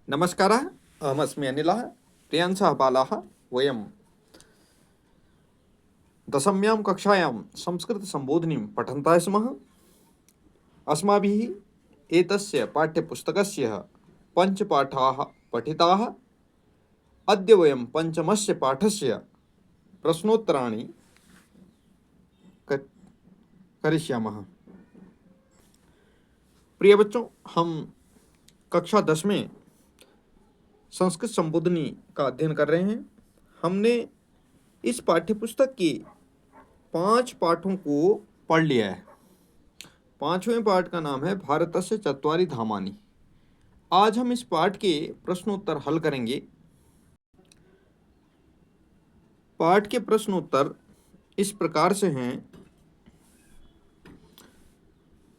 नमस्कारः। अहमस्मि अनिलः। प्रियांशः बालाः। वयं दशम्यां कक्षायां संस्कृतसम्बोधिनीं पठन्तः स्मः। अस्माभिः एतस्य पाठ्यपुस्तकस्य पञ्चपाठाः पठिताः। अद्य वयं पञ्चमस्य पाठस्य प्रश्नोत्तराणि करिष्यामः। प्रिय बच्चों, हम कक्षा 10 में संस्कृत संबोधनी का अध्ययन कर रहे हैं। हमने इस पाठ्यपुस्तक के 5 पाठों को पढ़ लिया है। 5वें पाठ का नाम है भारतस्य चत्वारि धामानि। आज हम इस पाठ के प्रश्नोत्तर हल करेंगे। पाठ के प्रश्नोत्तर इस प्रकार से हैं।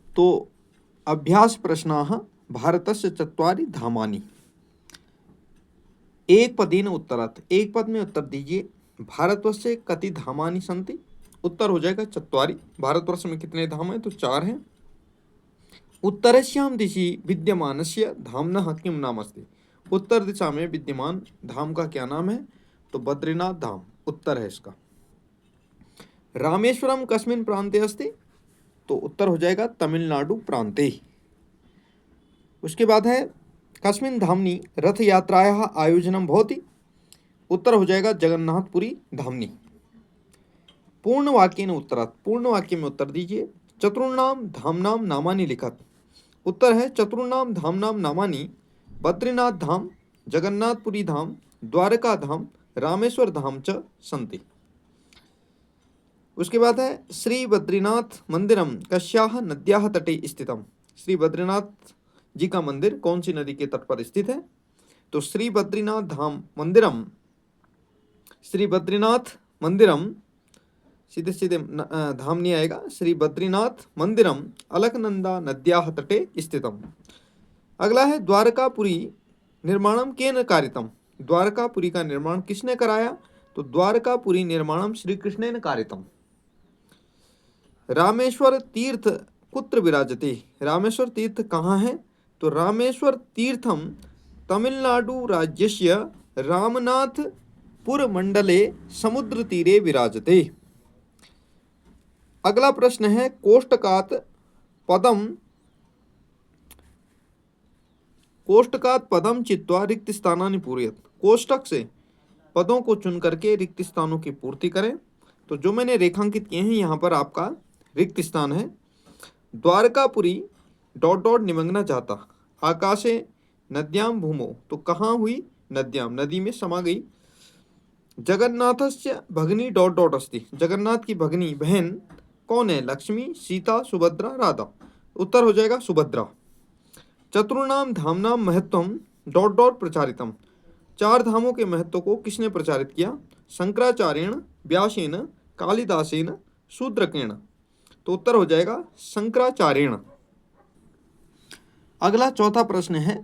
तो अभ्यास प्रश्नाः भारतस्य चत्वारि धामानि। एक पदेन उत्तरात्, एक पद में उत्तर दीजिए। भारतवर्षे कति धामानि सन्ति? उत्तर हो जाएगा चत्वारि। भारतवर्ष में कितने धाम हैं? तो 4 हैं। उत्तरस्यां दिशि विद्यमानस्य धाम्नः किं नाम अस्ति? उत्तर दिशा में विद्यमान धाम का क्या नाम है? तो बद्रीनाथ धाम उत्तर है इसका। रामेश्वरम कस्मिन् प्रान्ते अस्ति? तो उत्तर हो जाएगा तमिलनाडु प्रान्ते। उसके बाद है कस्मिन् धाम्नि रथ यात्रायाः आयोजनं भवति? उत्तर हो जाएगा जगन्नाथपुरी धाम्नि। पूर्ण वाक्येन उत्तरात्, पूर्ण वाक्य में उत्तर दीजिए। चतुर्णां धाम्नां नामानि लिखत। उत्तर है चतुर्णां धाम्नां नामानि बद्रीनाथ धाम, जगन्नाथपुरी धाम, द्वारका धाम, रामेश्वर धाम च सन्ति। उसके बाद है श्री बद्रीनाथ मंदिरम कस्याः नद्याः तटे स्थितम? श्री बद्रीनाथ जी का मंदिर कौन सी नदी के तट पर स्थित है? तो श्री बद्रीनाथ धाम मंदिरम, श्री बद्रीनाथ मंदिरम सीधे सीधे धाम नहीं आएगा। श्री बद्रीनाथ मंदिरम अलकनंदा नद्याः तटे स्थितम। अगला है द्वारकापुरी निर्माणम केन कारितम? द्वारकापुरी का निर्माण किसने कराया? तो द्वारकापुरी निर्माणम श्री कृष्णेन कारितम। रामेश्वर तीर्थ कुत्र विराजते? रामेश्वर तीर्थ कहाँ है? तो रामेश्वर तीर्थम तमिलनाडु राज्यस्य रामनाथपुर मंडले समुद्र तीरे विराजते। अगला प्रश्न है कोष्टकात् पदम चित्वा रिक्त स्थानानि पूरयत। कोष्टक से पदों को चुन करके रिक्त स्थानों की पूर्ति करें। तो जो मैंने रेखांकित किए हैं यहाँ पर आपका रिक्त स्थान है। द्वारकापुरी डॉट डॉट निमग्ना जाता आकाशे नद्यां भूमो। तो कहाँ हुई? नद्यां, नदी में समा गई। जगन्नाथस्य भगिनी डॉट डॉट अस्ति। जगन्नाथ की भगिनी बहन कौन है? लक्ष्मी, सीता, सुभद्रा, राधा। उत्तर हो जाएगा सुभद्रा। चतुर्णाम धामनाम महत्वम डॉट डॉट प्रचारितम। 4 धामों के महत्व को किसने प्रचारित किया? शंकराचार्येण, व्यासेन, कालिदासेन, शूद्रकेण। तो उत्तर हो जाएगा शंकराचार्येण। अगला चौथा प्रश्न है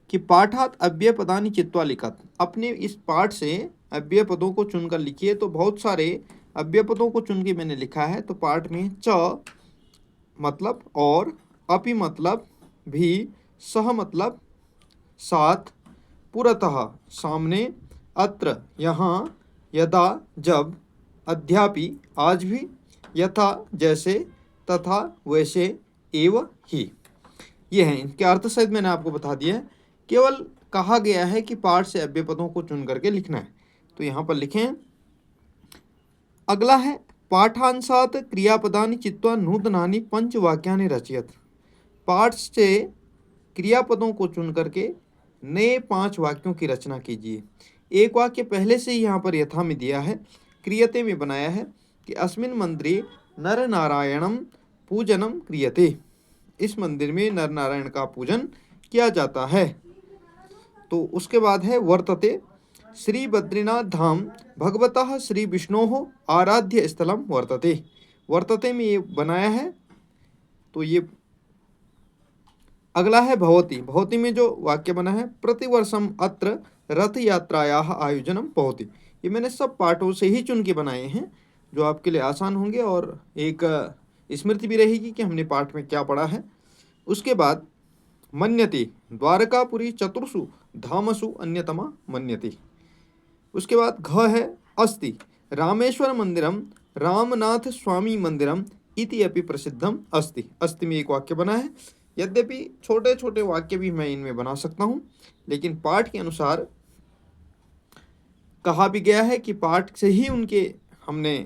कि पाठात अव्यय पदानि चित्वा लिखत। अपने इस पाठ से अव्यय पदों को चुनकर लिखिए। तो बहुत सारे अव्यय पदों को चुन के मैंने लिखा है। तो पाठ में च मतलब और, अपि मतलब भी, सह मतलब साथ, पुरतः सामने, अत्र यहाँ, यदा जब, अद्यापि आज भी, यथा जैसे, तथा वैसे, एव ही, ये हैं। इनके अर्थ सहित मैंने आपको बता दिया है। केवल कहा गया है कि पाठ से अव्यय पदों को चुन करके लिखना है। तो यहाँ पर लिखें। अगला है पाठांशात क्रियापदानि चित्वा नूतनानि पंचवाक्यानि रचयत। पाठ से क्रियापदों को चुन करके नए 5 वाक्यों की रचना कीजिए। एक वाक्य पहले से ही यहाँ पर यथा में दिया है, क्रियते में बनाया है कि अस्मिन् मंदिरे नर नारायणम पूजनम क्रियते। इस मंदिर में नर नारायण का पूजन किया जाता है। तो उसके बाद है वर्तते श्री बद्रीनाथ धाम भगवतः श्री विष्णोः आराध्य स्थलम वर्तते। वर्तते में ये बनाया है। तो ये अगला है भवति। भवति में जो वाक्य बना है प्रतिवर्षम अत्र रथ यात्रायाः आयोजनम भवति। ये मैंने सब पाठों से ही चुन के बनाए हैं जो आपके लिए आसान होंगे और एक स्मृति भी रहेगी कि हमने पाठ में क्या पढ़ा है। उसके बाद मन्यते, द्वारकापुरी चतुर्षु धामसु अन्यतमा मन्यते। उसके बाद घ है अस्ति, रामेश्वर मंदिरम रामनाथ स्वामी मंदिरम इति अपि प्रसिद्धम अस्ति। अस्ति में एक वाक्य बना है, यद्यपि छोटे छोटे वाक्य भी मैं इनमें बना सकता हूँ, लेकिन पाठ के अनुसार कहा भी गया है कि पाठ से ही उनके हमने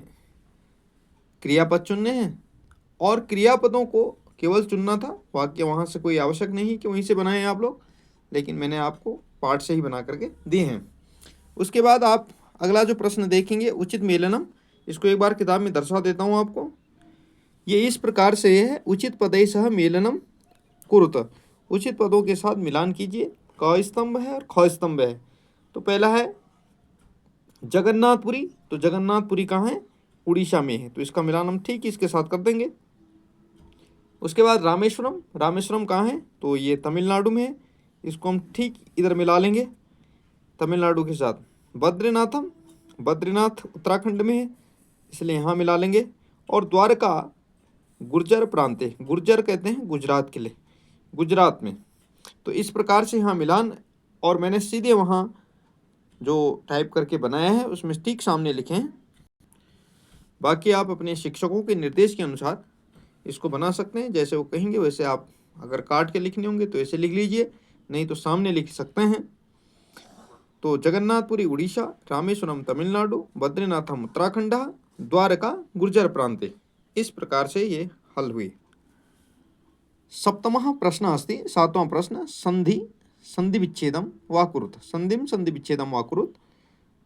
क्रियापद चुनने हैं, और क्रियापदों को केवल चुनना था, वाक्य वहाँ से कोई आवश्यक नहीं कि वहीं से बनाएं आप लोग, लेकिन मैंने आपको पाठ से ही बना करके दिए हैं। उसके बाद आप अगला जो प्रश्न देखेंगे उचित मेलनम, इसको एक बार किताब में दर्शा देता हूँ आपको। ये इस प्रकार से है, उचित पदै सह मेलनम कुरुत, उचित पदों के साथ मिलान कीजिए। क स्तंभ है और ख स्तंभ है। तो पहला है जगन्नाथपुरी, तो जगन्नाथपुरी कहाँ है? उड़ीसा में है, तो इसका मिलान हम ठीक इसके साथ कर देंगे। उसके बाद रामेश्वरम, रामेश्वरम कहाँ है? तो ये तमिलनाडु में है, इसको हम ठीक इधर मिला लेंगे तमिलनाडु के साथ। बद्रीनाथम, बद्रीनाथ उत्तराखंड में है, इसलिए यहाँ मिला लेंगे। और द्वारका गुर्जर प्रांते, गुर्जर कहते हैं गुजरात के लिए, गुजरात में, तो इस प्रकार से यहाँ मिलान, और मैंने सीधे वहाँ जो टाइप करके बनाया है उसमें ठीक सामने लिखे हैं। बाकी आप अपने शिक्षकों के निर्देश के अनुसार इसको बना सकते हैं, जैसे वो कहेंगे वैसे आप अगर काट के लिखने होंगे तो ऐसे लिख लीजिए, नहीं तो सामने लिख सकते हैं। तो जगन्नाथपुरी उड़ीसा, रामेश्वरम तमिलनाडु, बद्रीनाथम उत्तराखंड, द्वारका गुर्जर प्रांते, इस प्रकार से ये हल हुई। सप्तमः प्रश्न अस्ति, सातवां प्रश्न, संधि संधि विच्छेदम वा कुरुत, संधिम संधि विच्छेदम वा कुरुत।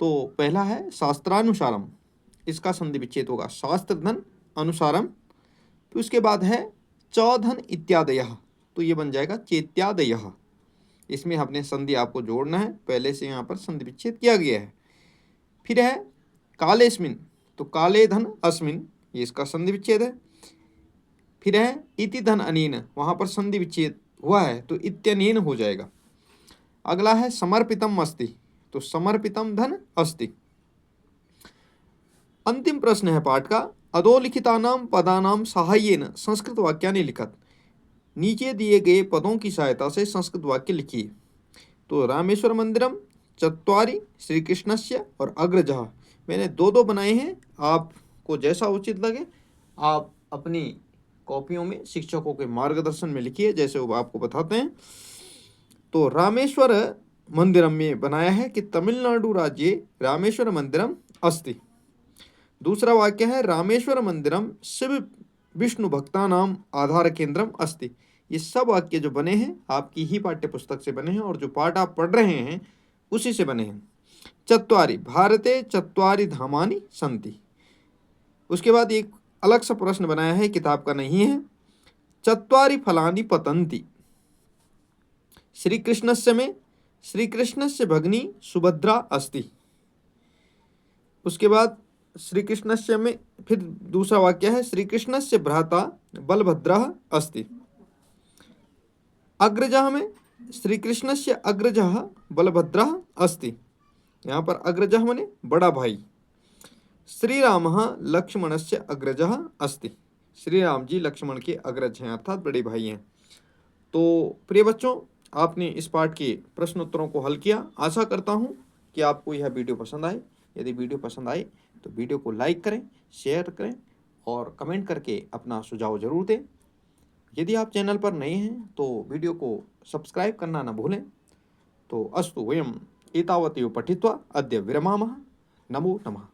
तो पहला है शास्त्रानुसारम, इसका संधि विच्छेद होगा शास्त्र धन अनुसारम। तो उसके बाद है चौधन इत्यादयः, तो ये बन जाएगा चेत्यादयः। इसमें हमने संधि आपको जोड़ना है, पहले से यहाँ पर संधि विच्छेद किया गया है। फिर है कालेस्मिन, तो काले धन अस्मिन, ये इसका संधि विच्छेद है। फिर है इति धन अनेन, वहाँ पर संधि विच्छेद हुआ है तो इत्यनेन हो जाएगा। अगला है समर्पितम अस्ति, तो समर्पितम धन अस्ति। अंतिम प्रश्न है पाठ का, अधोलिखितानाम पदानाम साहाय्येन संस्कृत वाक्यानि लिखत, नीचे दिए गए पदों की सहायता से संस्कृत वाक्य लिखिए। तो रामेश्वर मंदिरम, चत्वारि श्री कृष्णस्य और अग्रजः, मैंने दो दो बनाए हैं, आपको जैसा उचित लगे आप अपनी कॉपियों में शिक्षकों के मार्गदर्शन में लिखिए, जैसे वो आपको बताते हैं। तो रामेश्वर मंदिरम में बनाया है कि तमिलनाडु राज्य रामेश्वर मंदिरम अस्ति। दूसरा वाक्य है रामेश्वर मंदिरम शिव विष्णु भक्तानाम आधार केंद्रम अस्ति। ये सब वाक्य जो बने हैं आपकी ही पाठ्य पुस्तक से बने हैं और जो पाठ आप पढ़ रहे हैं उसी से बने हैं। चत्वारि भारते चत्वारि धामानि सन्ति। उसके बाद एक अलग सा प्रश्न बनाया है, किताब का नहीं है। चत्वारि फलानि पतन्ति, श्री कृष्णस्य में श्री कृष्णस्य भगिनी सुभद्रा अस्ति। उसके बाद श्री कृष्णस्य में फिर दूसरा वाक्य है श्री कृष्णस्य भ्राता बलभद्रः अस्ति। अग्रजः में श्री कृष्णस्य अग्रजः बलभद्रः अस्ति, यहाँ पर अग्रजः माने बड़ा भाई। श्री रामः लक्ष्मणस्य अग्रजः अस्ति, श्री राम जी लक्ष्मण के अग्रज हैं अर्थात बड़े भाई हैं। तो प्रिय बच्चों, आपने इस पाठ के प्रश्नोत्तरों को हल किया। आशा करता हूँ कि आपको यह वीडियो पसंद आए। यदि वीडियो पसंद आए तो वीडियो को लाइक करें, शेयर करें और कमेंट करके अपना सुझाव जरूर दें। यदि आप चैनल पर नए हैं तो वीडियो को सब्सक्राइब करना न भूलें। तो अस्तु वयम् एतावदेव पठित्वा अद्य विरमामः। नमो नमः।